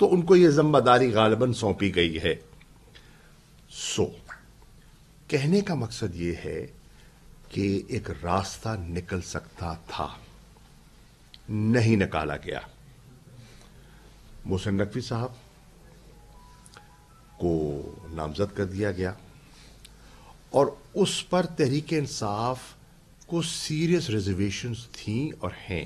تو ان کو یہ ذمہ داری غالباً سونپی گئی ہے. کہنے کا مقصد یہ ہے کہ ایک راستہ نکل سکتا تھا، نہیں نکالا گیا. محسن نقوی صاحب کو نامزد کر دیا گیا اور اس پر تحریک انصاف کو سیریس ریزرویشنز تھیں اور ہیں.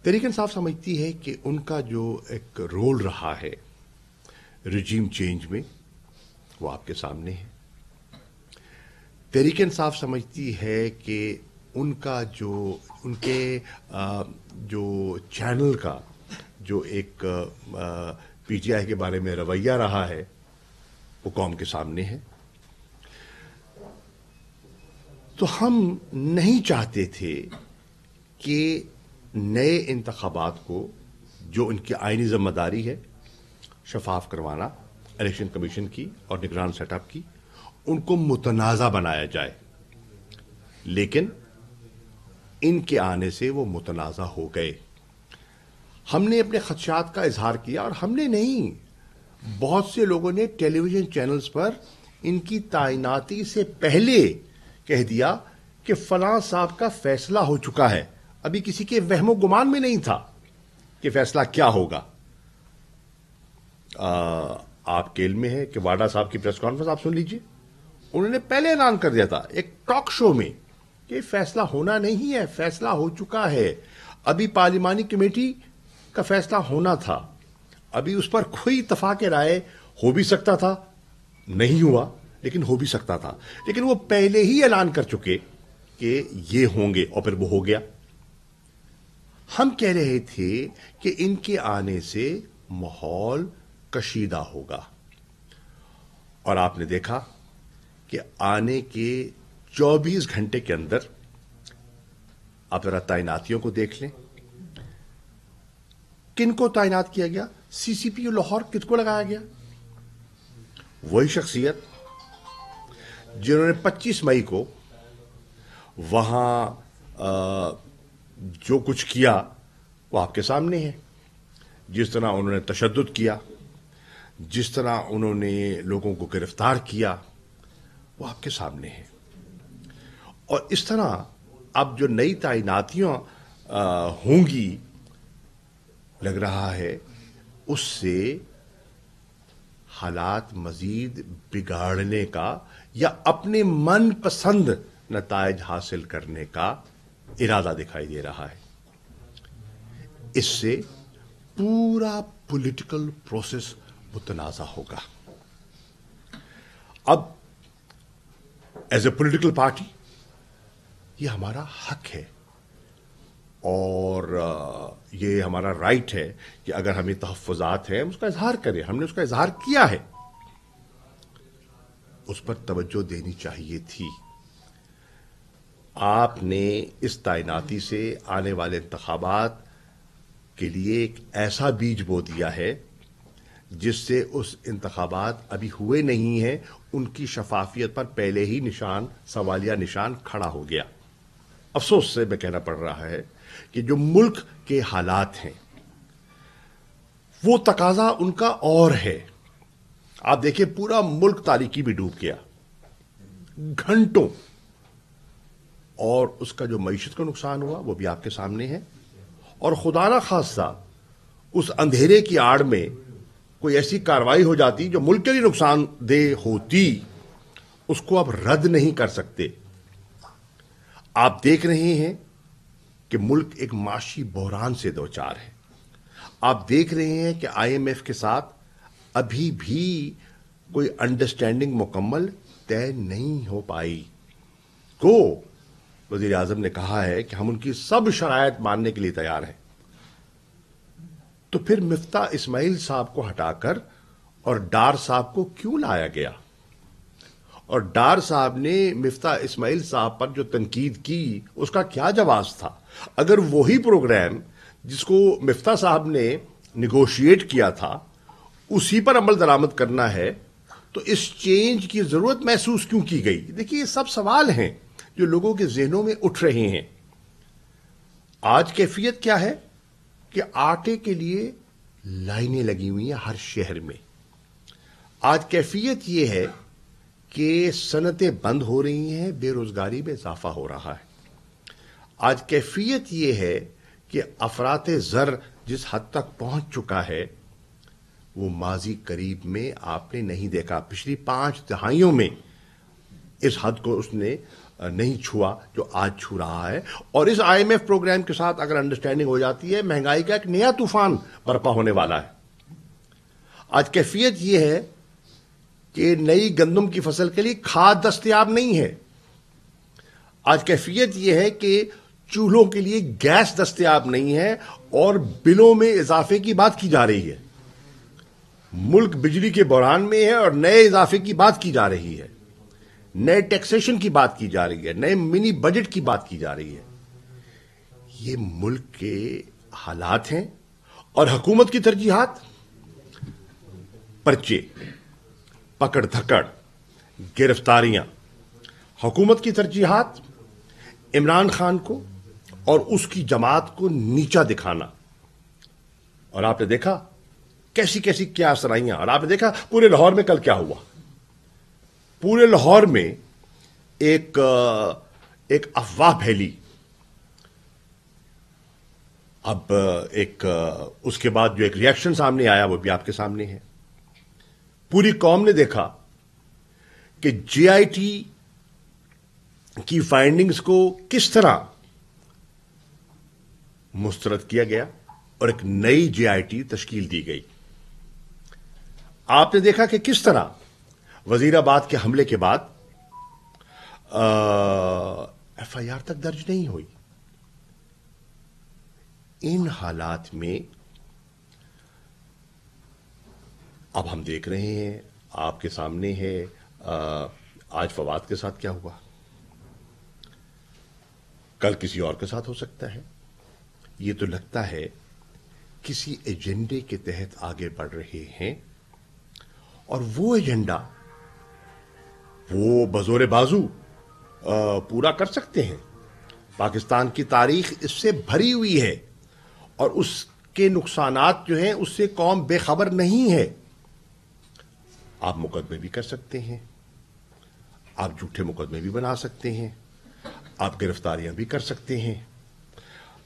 تحریک انصاف سمجھتی ہے کہ ان کا جو ایک رول رہا ہے رجیم چینج میں وہ آپ کے سامنے ہے. تحریک انصاف سمجھتی ہے کہ ان کا ان کے جو چینل کا جو ایک پی ٹی آئی کے بارے میں رویہ رہا ہے وہ قوم کے سامنے ہے. تو ہم نہیں چاہتے تھے کہ نئے انتخابات کو جو ان کی آئینی ذمہ داری ہے شفاف کروانا الیکشن کمیشن کی اور نگران سیٹ اپ کی، ان کو متنازع بنایا جائے. لیکن ان کے آنے سے وہ متنازع ہو گئے. ہم نے اپنے خدشات کا اظہار کیا، اور ہم نے نہیں، بہت سے لوگوں نے ٹیلی ویژن چینلز پر ان کی تعیناتی سے پہلے کہہ دیا کہ فلاں صاحب کا فیصلہ ہو چکا ہے. ابھی کسی کے وہم و گمان میں نہیں تھا کہ فیصلہ کیا ہوگا. آپ کے علم میں ہے کہ واڈا صاحب کی پریس کانفرنس آپ سن لیجئے، انہوں نے پہلے اعلان کر دیا تھا ایک ٹاک شو میں کہ فیصلہ ہونا نہیں ہے، فیصلہ ہو چکا ہے. ابھی پارلیمانی کمیٹی کا فیصلہ ہونا تھا، ابھی اس پر کوئی اتفاق رائے ہو بھی سکتا تھا، نہیں ہوا لیکن ہو بھی سکتا تھا. لیکن وہ پہلے ہی اعلان کر چکے کہ یہ ہوں گے، اور پھر وہ ہو گیا. ہم کہہ رہے تھے کہ ان کے آنے سے ماحول کشیدہ ہوگا، اور آپ نے دیکھا کہ آنے کے 24 گھنٹے کے اندر آپ ذرا تعیناتیوں کو دیکھ لیں. کن کو تعینات کیا گیا؟ سی سی پی یو لاہور کس کو لگایا گیا؟ وہی شخصیت جنہوں نے 25 مئی کو وہاں جو کچھ کیا وہ آپ کے سامنے ہے. جس طرح انہوں نے تشدد کیا، جس طرح انہوں نے لوگوں کو گرفتار کیا، وہ آپ کے سامنے ہے. اور اس طرح اب جو نئی تعیناتیاں ہوں گی، لگ رہا ہے اس سے حالات مزید بگاڑنے کا یا اپنے من پسند نتائج حاصل کرنے کا ارادہ دکھائی دے رہا ہے. اس سے پورا پولیٹیکل پروسیس متنازع ہوگا. اب ایز اے پولیٹیکل پارٹی یہ ہمارا حق ہے اور یہ ہمارا رائٹ ہے کہ اگر ہمیں تحفظات ہیں اس کا اظہار کریں. ہم نے اس کا اظہار کیا ہے، اس پر توجہ دینی چاہیے تھی. آپ نے اس تعیناتی سے آنے والے انتخابات کے لیے ایک ایسا بیج بو دیا ہے جس سے اس انتخابات ابھی ہوئے نہیں ہیں، ان کی شفافیت پر پہلے ہی سوالیہ نشان کھڑا ہو گیا. افسوس سے میں کہنا پڑ رہا ہے کہ جو ملک کے حالات ہیں وہ تقاضا ان کا اور ہے. آپ دیکھیں پورا ملک تاریکی میں ڈوب گیا گھنٹوں، اور اس کا جو معیشت کا نقصان ہوا وہ بھی آپ کے سامنے ہے. اور خدا نہ خواستہ اس اندھیرے کی آڑ میں کوئی ایسی کارروائی ہو جاتی جو ملک کے لیے نقصان دہ ہوتی، اس کو آپ رد نہیں کر سکتے. آپ دیکھ رہے ہیں کہ ملک ایک معاشی بحران سے دوچار ہے. آپ دیکھ رہے ہیں کہ آئی ایم ایف کے ساتھ ابھی بھی کوئی انڈرسٹینڈنگ مکمل طے نہیں ہو پائی. وزیر اعظم نے کہا ہے کہ ہم ان کی سب شرائط ماننے کے لیے تیار ہیں. تو پھر مفتاح اسماعیل صاحب کو ہٹا کر اور ڈار صاحب کو کیوں لایا گیا؟ اور ڈار صاحب نے مفتاح اسماعیل صاحب پر جو تنقید کی اس کا کیا جواز تھا؟ اگر وہی پروگرام جس کو مفتاح صاحب نے نیگوشیٹ کیا تھا اسی پر عمل درآمد کرنا ہے تو اس چینج کی ضرورت محسوس کیوں کی گئی؟ دیکھیے یہ سب سوال ہیں جو لوگوں کے ذہنوں میں اٹھ رہے ہیں. آج کیفیت کیا ہے کہ آٹے کے لیے لائنیں لگی ہوئی ہیں ہر شہر میں. آج کیفیت یہ ہے کہ صنعتیں بند ہو رہی ہیں, بے روزگاری میں اضافہ ہو رہا ہے. آج کیفیت یہ ہے کہ افراط زر جس حد تک پہنچ چکا ہے وہ ماضی قریب میں آپ نے نہیں دیکھا. پچھلی 5 دہائیوں میں اس حد کو اس نے نہیں چھوا جو آج چھو رہا ہے. اور اس IMF پروگرام کے ساتھ اگر انڈرسٹینڈنگ ہو جاتی ہے, مہنگائی کا ایک نیا طوفان برپا ہونے والا ہے. آج کیفیت یہ ہے کہ نئی گندم کی فصل کے لیے کھاد دستیاب نہیں ہے. آج کیفیت یہ ہے کہ چولہوں کے لیے گیس دستیاب نہیں ہے اور بلوں میں اضافے کی بات کی جا رہی ہے. ملک بجلی کے بحران میں ہے اور نئے اضافے کی بات کی جا رہی ہے, نئے ٹیکسیشن کی بات کی جا رہی ہے, نئے منی بجٹ کی بات کی جا رہی ہے. یہ ملک کے حالات ہیں. اور حکومت کی ترجیحات, پرچے, پکڑ دھکڑ, گرفتاریاں. حکومت کی ترجیحات عمران خان کو اور اس کی جماعت کو نیچا دکھانا. اور آپ نے دیکھا کیسی کیسی کیا سرائیاں. اور آپ نے دیکھا پورے لاہور میں کل کیا ہوا. پورے لاہور میں ایک افواہ پھیلی. اب اس کے بعد جو ایک ری ایکشن سامنے آیا وہ بھی آپ کے سامنے ہے. پوری قوم نے دیکھا کہ JIT کی فائنڈنگز کو کس طرح مسترد کیا گیا اور ایک نئی JIT تشکیل دی گئی. آپ نے دیکھا کہ کس طرح وزیر آباد کے حملے کے بعد FIR تک درج نہیں ہوئی. ان حالات میں اب ہم دیکھ رہے ہیں, آپ کے سامنے ہے آج فواد کے ساتھ کیا ہوا, کل کسی اور کے ساتھ ہو سکتا ہے. یہ تو لگتا ہے کسی ایجنڈے کے تحت آگے بڑھ رہے ہیں اور وہ ایجنڈا وہ بزور بازو پورا کر سکتے ہیں. پاکستان کی تاریخ اس سے بھری ہوئی ہے اور اس کے نقصانات جو ہیں اس سے قوم بے خبر نہیں ہے. آپ مقدمے بھی کر سکتے ہیں, آپ جھوٹے مقدمے بھی بنا سکتے ہیں, آپ گرفتاریاں بھی کر سکتے ہیں,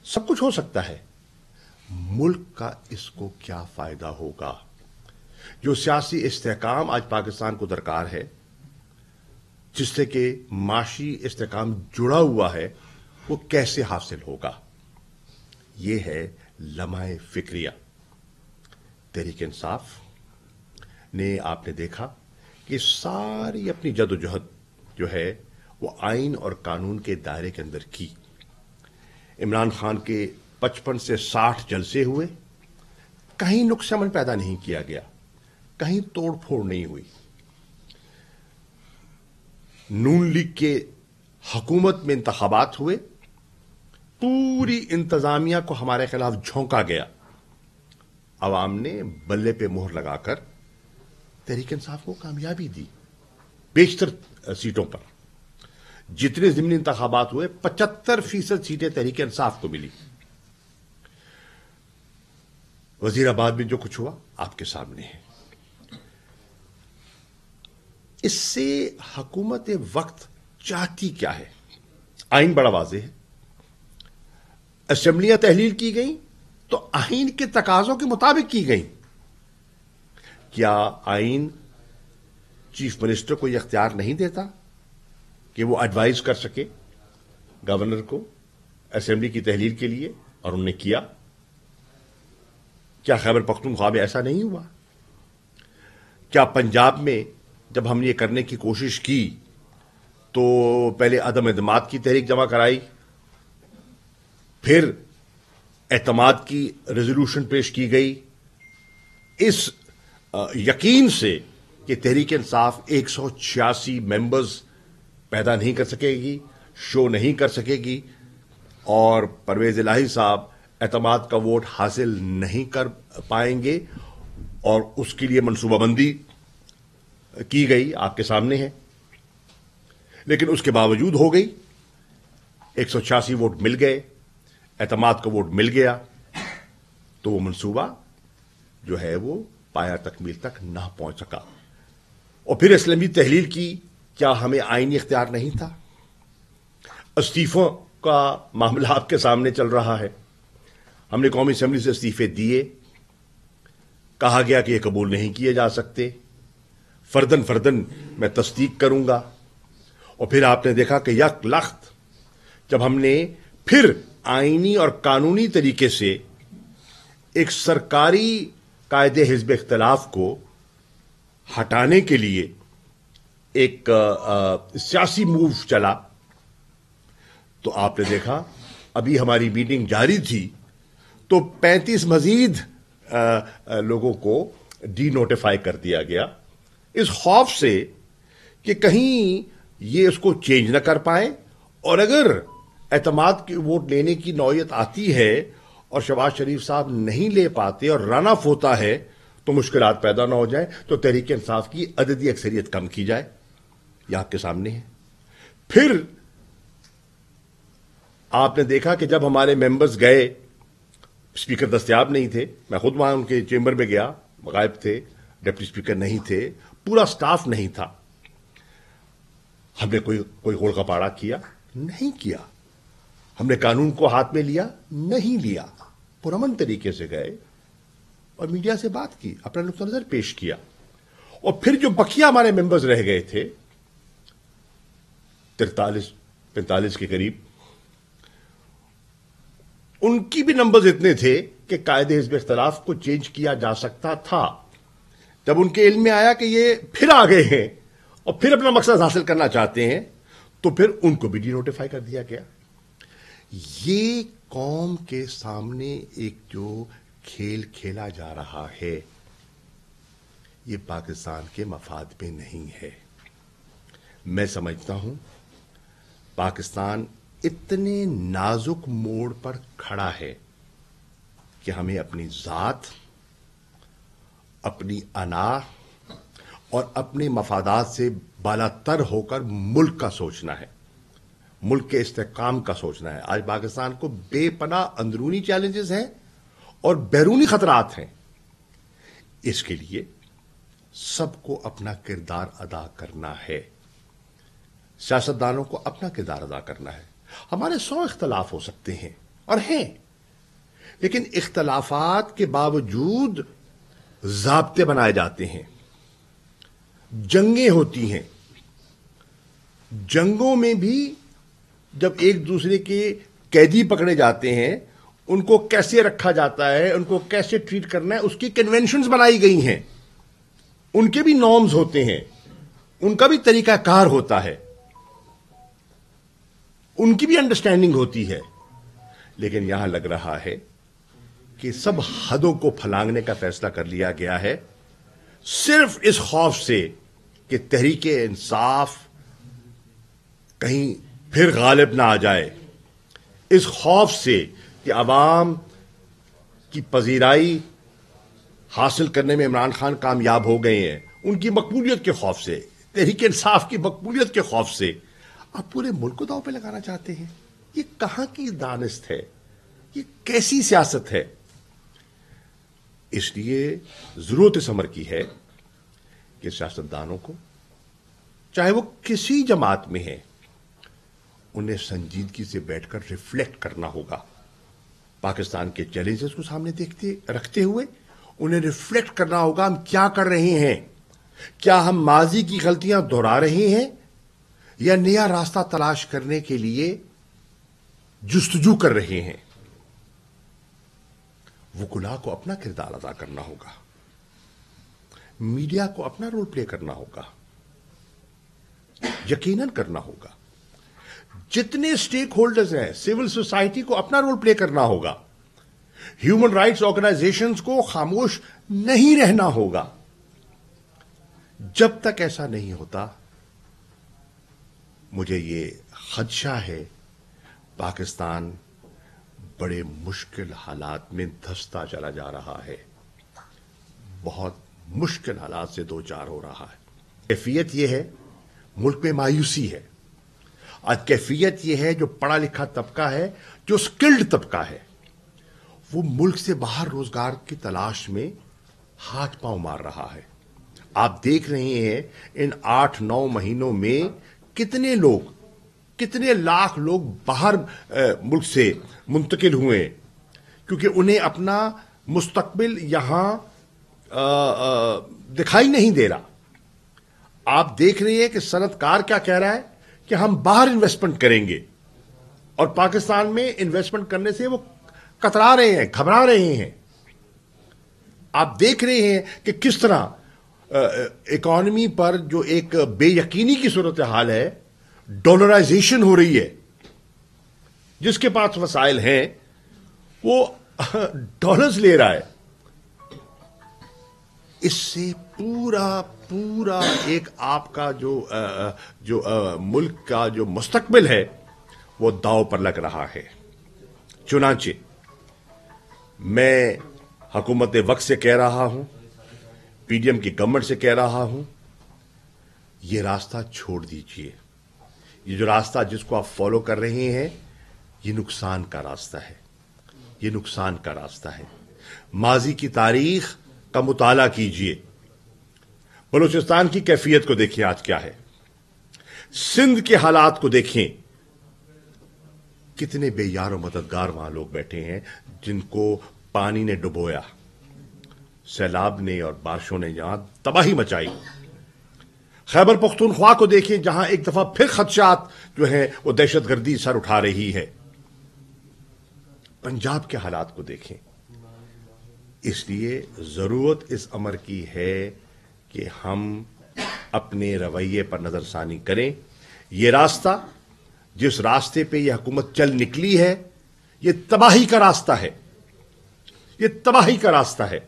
سب کچھ ہو سکتا ہے. ملک کا اس کو کیا فائدہ ہوگا؟ جو سیاسی استحکام آج پاکستان کو درکار ہے, جس سے کہ معاشی استحکام جڑا ہوا ہے, وہ کیسے حاصل ہوگا؟ یہ ہے لمحہ فکریہ. تحریک انصاف نے آپ نے دیکھا کہ ساری اپنی جدوجہد جو ہے وہ آئین اور قانون کے دائرے کے اندر کی. عمران خان کے 55 سے 60 جلسے ہوئے, کہیں نقص عمل پیدا نہیں کیا گیا, کہیں توڑ پھوڑ نہیں ہوئی. نون لیگ کے حکومت میں انتخابات ہوئے, پوری انتظامیہ کو ہمارے خلاف جھونکا گیا. عوام نے بلے پہ مہر لگا کر تحریک انصاف کو کامیابی دی بیشتر سیٹوں پر. جتنے ضمنی انتخابات ہوئے 75% سیٹیں تحریک انصاف کو ملی. وزیر آباد میں جو کچھ ہوا آپ کے سامنے ہے. اس سے حکومت وقت چاہتی کیا ہے؟ آئین بڑا واضح ہے. اسمبلیاں تحلیل کی گئیں تو آئین کے تقاضوں کے مطابق کی گئیں. کیا آئین چیف منسٹر کو یہ اختیار نہیں دیتا کہ وہ ایڈوائز کر سکے گورنر کو اسمبلی کی تحلیل کے لیے؟ اور انہوں نے کیا. کیا خیبر پختونخوا میں ایسا نہیں ہوا؟ کیا پنجاب میں جب ہم نے یہ کرنے کی کوشش کی تو پہلے عدم اعتماد کی تحریک جمع کرائی, پھر اعتماد کی ریزولوشن پیش کی گئی, اس یقین سے کہ تحریک انصاف 186 ممبرز پیدا نہیں کر سکے گی, شو نہیں کر سکے گی, اور پرویز الہی صاحب اعتماد کا ووٹ حاصل نہیں کر پائیں گے, اور اس کے لیے منصوبہ بندی کی گئی آپ کے سامنے ہے. لیکن اس کے باوجود ہو گئی, 186 ووٹ مل گئے, اعتماد کا ووٹ مل گیا. تو وہ منصوبہ جو ہے وہ پایہ تکمیل تک نہ پہنچ سکا. اور پھر اسلامی تحلیل کی، کیا ہمیں آئینی اختیار نہیں تھا؟ استعفوں کا معاملہ آپ کے سامنے چل رہا ہے. ہم نے قومی اسمبلی سے استعفے دیے، کہا گیا کہ یہ قبول نہیں کیے جا سکتے، فردن فردن میں تصدیق کروں گا. اور پھر آپ نے دیکھا کہ یک لخت جب ہم نے پھر آئینی اور قانونی طریقے سے ایک سرکاری قاعدے حزب اختلاف کو ہٹانے کے لیے ایک سیاسی موو چلا، تو آپ نے دیکھا ابھی ہماری میٹنگ جاری تھی تو 35 مزید لوگوں کو ڈی نوٹیفائی کر دیا گیا، اس خوف سے کہ کہیں یہ اس کو چینج نہ کر پائیں، اور اگر اعتماد کی ووٹ لینے کی نوعیت آتی ہے اور شہباز شریف صاحب نہیں لے پاتے اور رن آف ہوتا ہے تو مشکلات پیدا نہ ہو جائیں، تو تحریک انصاف کی عددی اکثریت کم کی جائے. یہ آپ کے سامنے ہے. پھر آپ نے دیکھا کہ جب ہمارے ممبرز گئے، اسپیکر دستیاب نہیں تھے، میں خود وہاں ان کے چیمبر میں گیا، غائب تھے، ڈپٹی اسپیکر نہیں تھے، پورا سٹاف نہیں تھا. ہم نے کوئی غول غپاڑا کیا؟ نہیں کیا. ہم نے قانون کو ہاتھ میں لیا؟ نہیں لیا. پرامن طریقے سے گئے اور میڈیا سے بات کی، اپنا نقطہ نظر پیش کیا. اور پھر جو بقیہ ہمارے ممبرز رہ گئے تھے 43-45 کے قریب، ان کی بھی نمبرز اتنے تھے کہ قاعدے حزب اختلاف کو چینج کیا جا سکتا تھا. جب ان کے علم میں آیا کہ یہ پھر آ گئے ہیں اور پھر اپنا مقصد حاصل کرنا چاہتے ہیں، تو پھر ان کو بھی ڈی نوٹیفائی کر دیا گیا. یہ قوم کے سامنے ایک جو کھیل کھیلا جا رہا ہے، یہ پاکستان کے مفاد میں نہیں ہے. میں سمجھتا ہوں پاکستان اتنے نازک موڑ پر کھڑا ہے کہ ہمیں اپنی ذات، اپنی انا اور اپنے مفادات سے بالا تر ہو کر ملک کا سوچنا ہے، ملک کے استحکام کا سوچنا ہے. آج پاکستان کو بے پناہ اندرونی چیلنجز ہیں اور بیرونی خطرات ہیں. اس کے لیے سب کو اپنا کردار ادا کرنا ہے، سیاستدانوں کو اپنا کردار ادا کرنا ہے. ہمارے 100 اختلاف ہو سکتے ہیں اور ہیں، لیکن اختلافات کے باوجود ضابطے بنائے جاتے ہیں، جنگیں ہوتی ہیں. جنگوں میں بھی جب ایک دوسرے کے قیدی پکڑے جاتے ہیں، ان کو کیسے رکھا جاتا ہے، ان کو کیسے ٹریٹ کرنا ہے، اس کی کنونشنز بنائی گئی ہیں، ان کے بھی نارمز ہوتے ہیں، ان کا بھی طریقہ کار ہوتا ہے، ان کی بھی انڈرسٹینڈنگ ہوتی ہے. لیکن یہاں لگ رہا ہے کہ سب حدوں کو پھلانگنے کا فیصلہ کر لیا گیا ہے، صرف اس خوف سے کہ تحریک انصاف کہیں پھر غالب نہ آ جائے، اس خوف سے کہ عوام کی پذیرائی حاصل کرنے میں عمران خان کامیاب ہو گئے ہیں، ان کی مقبولیت کے خوف سے، تحریک انصاف کی مقبولیت کے خوف سے آپ پورے ملک کو داؤ پہ لگانا چاہتے ہیں. یہ کہاں کی دانست ہے؟ یہ کیسی سیاست ہے؟ اس لیے ضرورت اس امر کی ہے کہ سیاستدانوں کو، چاہے وہ کسی جماعت میں ہیں، انہیں سنجیدگی سے بیٹھ کر ریفلیکٹ کرنا ہوگا. پاکستان کے چیلنجز کو سامنے رکھتے ہوئے انہیں ریفلیکٹ کرنا ہوگا، ہم کیا کر رہے ہیں. کیا ہم ماضی کی غلطیاں دہرا رہے ہیں یا نیا راستہ تلاش کرنے کے لیے جستجو کر رہے ہیں؟ وکلاء کو اپنا کردار ادا کرنا ہوگا، میڈیا کو اپنا رول پلے کرنا ہوگا، یقیناً کرنا ہوگا. جتنے سٹیک ہولڈرز ہیں، سول سوسائٹی کو اپنا رول پلے کرنا ہوگا. ہیومن رائٹس آرگنائزیشنز کو خاموش نہیں رہنا ہوگا. جب تک ایسا نہیں ہوتا، مجھے یہ خدشہ ہے پاکستان بڑے مشکل حالات میں دھستا چلا جا رہا ہے، بہت مشکل حالات سے دوچار ہو رہا ہے. کیفیت یہ ہے، ملک میں مایوسی ہے. آج کیفیت یہ ہے، جو پڑھا لکھا طبقہ ہے، جو سکلڈ طبقہ ہے، وہ ملک سے باہر روزگار کی تلاش میں ہاتھ پاؤں مار رہا ہے. آپ دیکھ رہے ہیں ان 8-9 مہینوں میں کتنے لاکھ لوگ باہر ملک سے منتقل ہوئے کیونکہ انہیں اپنا مستقبل یہاں دکھائی نہیں دے رہا. آپ دیکھ رہے ہیں کہ صنعت کار کیا کہہ رہا ہے کہ ہم باہر انویسٹمنٹ کریں گے اور پاکستان میں انویسٹمنٹ کرنے سے وہ کترا رہے ہیں, گھبرا رہے ہیں. آپ دیکھ رہے ہیں کہ کس طرح اکانومی پر جو ایک بے یقینی کی صورتحال ہے, ڈالرائزیشن ہو رہی ہے. جس کے پاس وسائل ہیں وہ ڈالرز لے رہا ہے. اس سے پورا ایک آپ کا جو ملک کا جو مستقبل ہے وہ داؤ پر لگ رہا ہے. چنانچہ میں حکومت وقت سے کہہ رہا ہوں, پی ڈی ایم کی گورنمنٹ سے کہہ رہا ہوں, یہ راستہ چھوڑ دیجئے. یہ جو راستہ جس کو آپ فالو کر رہے ہیں یہ نقصان کا راستہ ہے, یہ نقصان کا راستہ ہے. ماضی کی تاریخ کا مطالعہ کیجئے. بلوچستان کی کیفیت کو دیکھیں آج کیا ہے, سندھ کے حالات کو دیکھیں, کتنے بے یار و مددگار وہاں لوگ بیٹھے ہیں جن کو پانی نے ڈبویا, سیلاب نے اور بارشوں نے یہاں تباہی مچائی. خیبر پختونخوا کو دیکھیں جہاں ایک دفعہ پھر خدشات جو ہیں وہ دہشت گردی سر اٹھا رہی ہے. پنجاب کے حالات کو دیکھیں. اس لیے ضرورت اس امر کی ہے کہ ہم اپنے رویے پر نظر ثانی کریں. یہ راستہ جس راستے پہ یہ حکومت چل نکلی ہے یہ تباہی کا راستہ ہے, یہ تباہی کا راستہ ہے.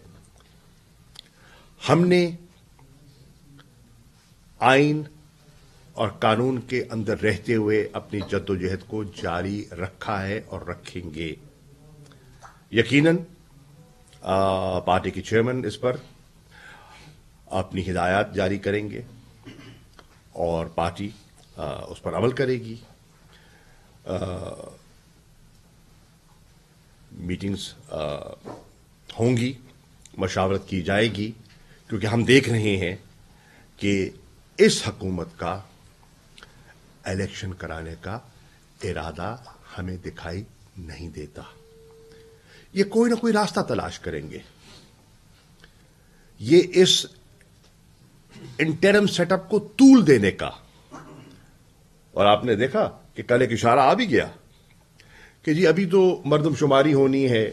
ہم نے آئین اور قانون کے اندر رہتے ہوئے اپنی جدوجہد کو جاری رکھا ہے اور رکھیں گے. یقیناً پارٹی کے چیئرمین اس پر اپنی ہدایات جاری کریں گے اور پارٹی اس پر عمل کرے گی. میٹنگز ہوں گی, مشاورت کی جائے گی, کیونکہ ہم دیکھ رہے ہیں کہ اس حکومت کا الیکشن کرانے کا ارادہ ہمیں دکھائی نہیں دیتا. یہ کوئی نہ کوئی راستہ تلاش کریں گے. یہ اس انٹرم سیٹ اپ کو طول دینے کا, اور آپ نے دیکھا کہ کل ایک اشارہ آ بھی گیا کہ جی ابھی تو مردم شماری ہونی ہے,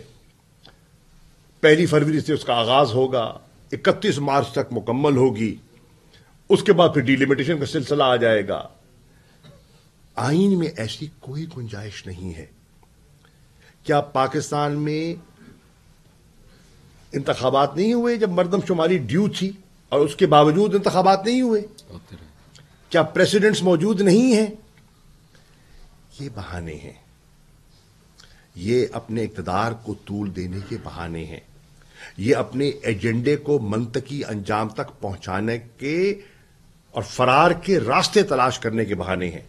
1 فروری سے اس کا آغاز ہوگا, 31 مارچ تک مکمل ہوگی, اس کے بعد پھر ڈیلیمیٹیشن کا سلسلہ آ جائے گا. آئین میں ایسی کوئی گنجائش نہیں ہے. کیا پاکستان میں انتخابات نہیں ہوئے جب مردم شماری ڈیو تھی اور اس کے باوجود انتخابات نہیں ہوئے؟ کیا پریسیڈنٹس موجود نہیں ہیں؟ یہ بہانے ہیں, یہ اپنے اقتدار کو طول دینے کے بہانے ہیں, یہ اپنے ایجنڈے کو منطقی انجام تک پہنچانے کے اور فرار کے راستے تلاش کرنے کے بہانے ہیں.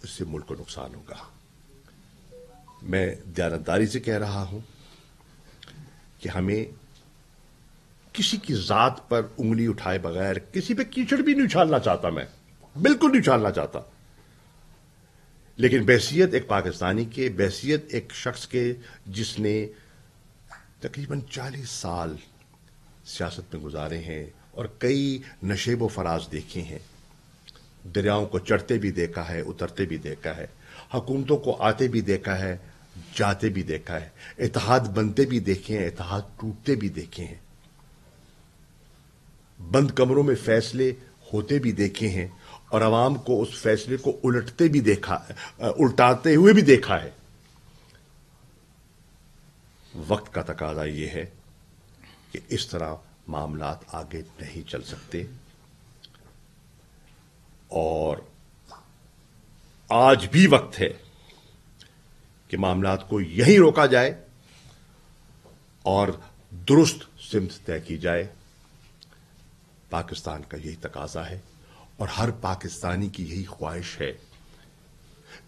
اس سے ملک کو نقصان ہوگا. میں دیانتداری سے کہہ رہا ہوں کہ ہمیں کسی کی ذات پر انگلی اٹھائے بغیر کسی پہ کیچڑ بھی نہیں اچھالنا چاہتا, میں بالکل نہیں اچھالنا چاہتا. لیکن بحیثیت ایک پاکستانی کے, بحیثیت ایک شخص کے جس نے تقریباً 40 سال سیاست میں گزارے ہیں اور کئی نشیب و فراز دیکھے ہیں, دریاؤں کو چڑھتے بھی دیکھا ہے, اترتے بھی دیکھا ہے, حکومتوں کو آتے بھی دیکھا ہے, جاتے بھی دیکھا ہے, اتحاد بنتے بھی دیکھے ہیں, اتحاد ٹوٹتے بھی دیکھے ہیں, بند کمروں میں فیصلے ہوتے بھی دیکھے ہیں اور عوام کو اس فیصلے کو الٹتے بھی دیکھا, الٹاتے ہوئے بھی دیکھا ہے. وقت کا تقاضا یہ ہے کہ اس طرح معاملات آگے نہیں چل سکتے, اور آج بھی وقت ہے کہ معاملات کو یہیں روکا جائے اور درست سمت طے کی جائے. پاکستان کا یہی تقاضا ہے اور ہر پاکستانی کی یہی خواہش ہے.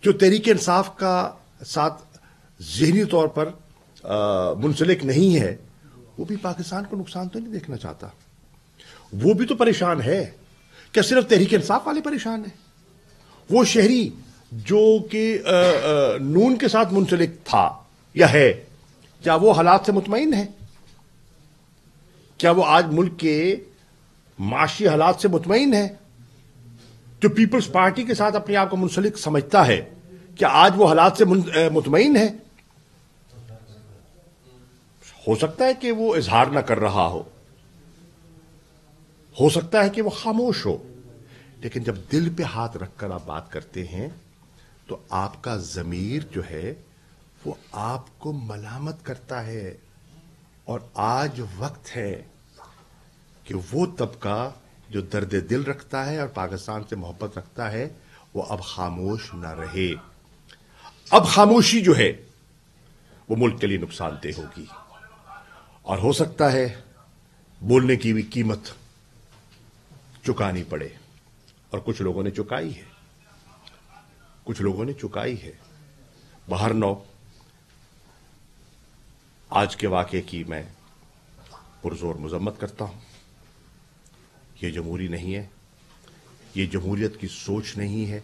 جو تحریک انصاف کا ساتھ ذہنی طور پر منسلک نہیں ہے، وہ بھی پاکستان کو نقصان تو نہیں دیکھنا چاہتا. وہ بھی تو پریشان ہے. کیا صرف تحریک انصاف والے پریشان ہیں؟ وہ شہری جو کہ نون کے ساتھ منسلک تھا یا ہے، کیا وہ حالات سے مطمئن ہے؟ کیا وہ آج ملک کے معاشی حالات سے مطمئن ہے؟ جو پیپلز پارٹی کے ساتھ اپنے آپ کو منسلک سمجھتا ہے، کیا آج وہ حالات سے مطمئن ہے؟ ہو سکتا ہے کہ وہ اظہار نہ کر رہا ہو سکتا ہے کہ وہ خاموش ہو، لیکن جب دل پہ ہاتھ رکھ کر آپ بات کرتے ہیں تو آپ کا ضمیر جو ہے وہ آپ کو ملامت کرتا ہے. اور آج وقت ہے کہ وہ طبقہ جو درد دل رکھتا ہے اور پاکستان سے محبت رکھتا ہے وہ اب خاموش نہ رہے. اب خاموشی جو ہے وہ ملک کے لیے نقصان دہ ہوگی، اور ہو سکتا ہے بولنے کی بھی قیمت چکانی پڑے. اور کچھ لوگوں نے چکائی ہے. بہر نو آج کے واقعے کی میں پرزور مذمت کرتا ہوں. یہ جمہوری نہیں ہے، یہ جمہوریت کی سوچ نہیں ہے،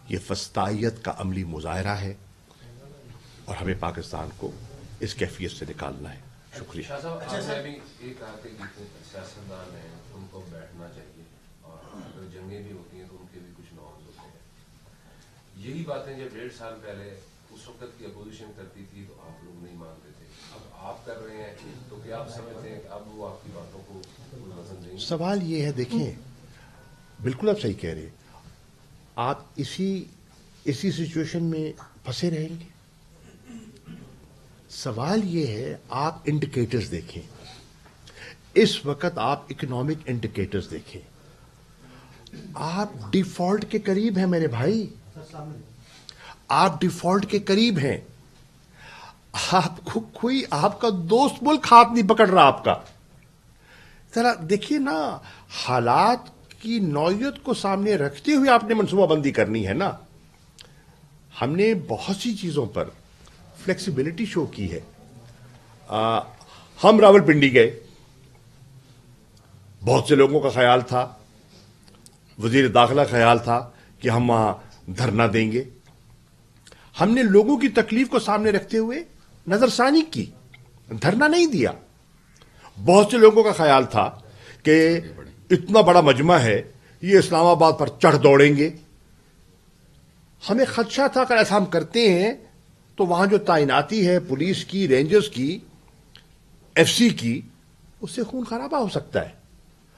یہ فسطائیت کا عملی مظاہرہ ہے، اور ہمیں پاکستان کو اس کیفیت سے نکالنا ہے. شکریہ. شاہ صاحب، آپ نے ابھی ایک کہا کہ سیاستدان ہیں ان کو بیٹھنا چاہیے، اور اگر جنگیں بھی ہوتی ہیں تو ان کے بھی کچھ نارمز ہوتے ہیں. یہی باتیں جب 1.5 سال پہلے اس وقت کی اپوزیشن کرتی تھی تو آپ لوگ نہیں مانتے تھے. اب آپ کر رہے ہیں تو کیا آپ سمجھتے ہیں کہ اب وہ آپ کی باتوں کو وزن دیں گے؟ سوال یہ ہے، دیکھیں، بالکل آپ صحیح کہہ رہے ہیں. آپ اسی سچویشن میں پھنسے رہیں گے. سوال یہ ہے، آپ انڈیکیٹرز دیکھیں. اس وقت آپ اکنامک انڈیکیٹرز دیکھیں. آپ ڈیفالٹ کے قریب ہیں میرے بھائی، آپ ڈیفالٹ کے قریب ہیں. آپ کو کوئی آپ کا دوست ملک ہاتھ نہیں پکڑ رہا آپ کا. ذرا دیکھیے نا، حالات کی نوعیت کو سامنے رکھتے ہوئے آپ نے منصوبہ بندی کرنی ہے نا. ہم نے بہت سی چیزوں پر فلیکسیبلٹی شو کی ہے. ہم راولپنڈی گئے، بہت سے لوگوں کا خیال تھا، وزیر داخلہ خیال تھا کہ ہم وہاں دھرنا دیں گے. ہم نے لوگوں کی تکلیف کو سامنے رکھتے ہوئے نظر ثانی کی، دھرنا نہیں دیا. بہت سے لوگوں کا خیال تھا کہ اتنا بڑا مجمع ہے، یہ اسلام آباد پر چڑھ دوڑیں گے. ہمیں خدشہ تھا کہ ایسا ہم کرتے ہیں تو وہاں جو تعیناتی ہے پولیس کی، رینجرز کی، ایف سی کی، اس سے خون خرابہ ہو سکتا ہے.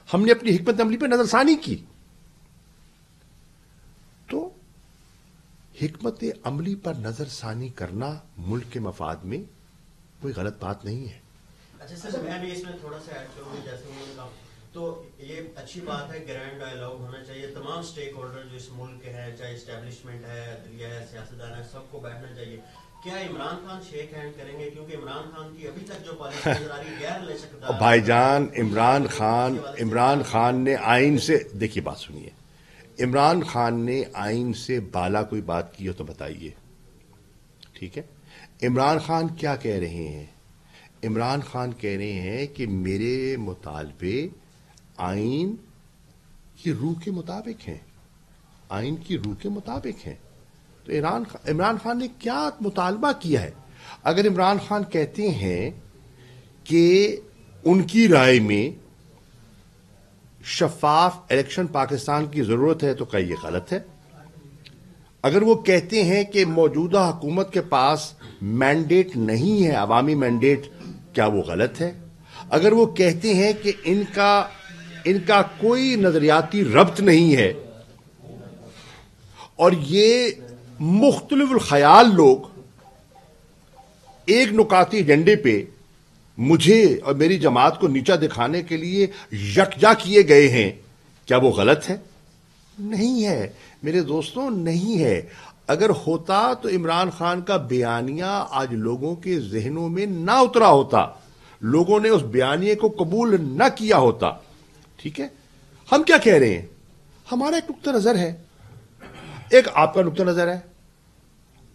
ہم نے اپنی حکمت عملی پہ نظر ثانی کی. تو حکمت عملی پر نظر ثانی کرنا ملک کے مفاد میں کوئی غلط بات نہیں ہے. اچھا سر، میں بھی اس میں تھوڑا سا ایڈ کروں گا. جیسے انہوں نے کہا تو یہ اچھی بات ہے، گرینڈ ڈائیلاگ ہونا چاہیے. تمام سٹیک ہولڈر جو اس ملک کے ہیں، چاہے اسٹیبلشمنٹ ہے، عدلیہ ہے، سیاستدان ہے، سب کو بیٹھنا چاہیے. کیا عمران خان شیک ہینڈ کریں گے؟ کیونکہ عمران خان کی ابھی تک جو پالیسی نظر آ رہی ہے غیر لچکدار. بھائی جان، عمران خان نے آئین سے، دیکھیے بات سنیے، عمران خان نے آئین سے بالا کوئی بات کی ہو تو بتائیے. ٹھیک ہے، عمران خان کیا کہہ رہے ہیں؟ عمران خان کہہ رہے ہیں کہ میرے مطالبے آئین کی روح کے مطابق ہیں، آئین کی روح کے مطابق ہیں. تو عمران خان نے کیا مطالبہ کیا ہے؟ اگر عمران خان کہتے ہیں کہ ان کی رائے میں شفاف الیکشن پاکستان کی ضرورت ہے تو کیا یہ غلط ہے؟ اگر وہ کہتے ہیں کہ موجودہ حکومت کے پاس مینڈیٹ نہیں ہے، عوامی مینڈیٹ، کیا وہ غلط ہے؟ اگر وہ کہتے ہیں کہ ان کا کوئی نظریاتی ربط نہیں ہے اور یہ مختلف الخیال لوگ ایک نکاتی ایجنڈے پہ مجھے اور میری جماعت کو نیچا دکھانے کے لیے یکجا کیے گئے ہیں، کیا وہ غلط ہے؟ نہیں ہے میرے دوستوں، نہیں ہے. اگر ہوتا تو عمران خان کا بیانیہ آج لوگوں کے ذہنوں میں نہ اترا ہوتا، لوگوں نے اس بیانیے کو قبول نہ کیا ہوتا. ٹھیک ہے، ہم کیا کہہ رہے ہیں؟ ہمارا ایک نقطہ نظر ہے، ایک آپ کا نقطہ نظر ہے.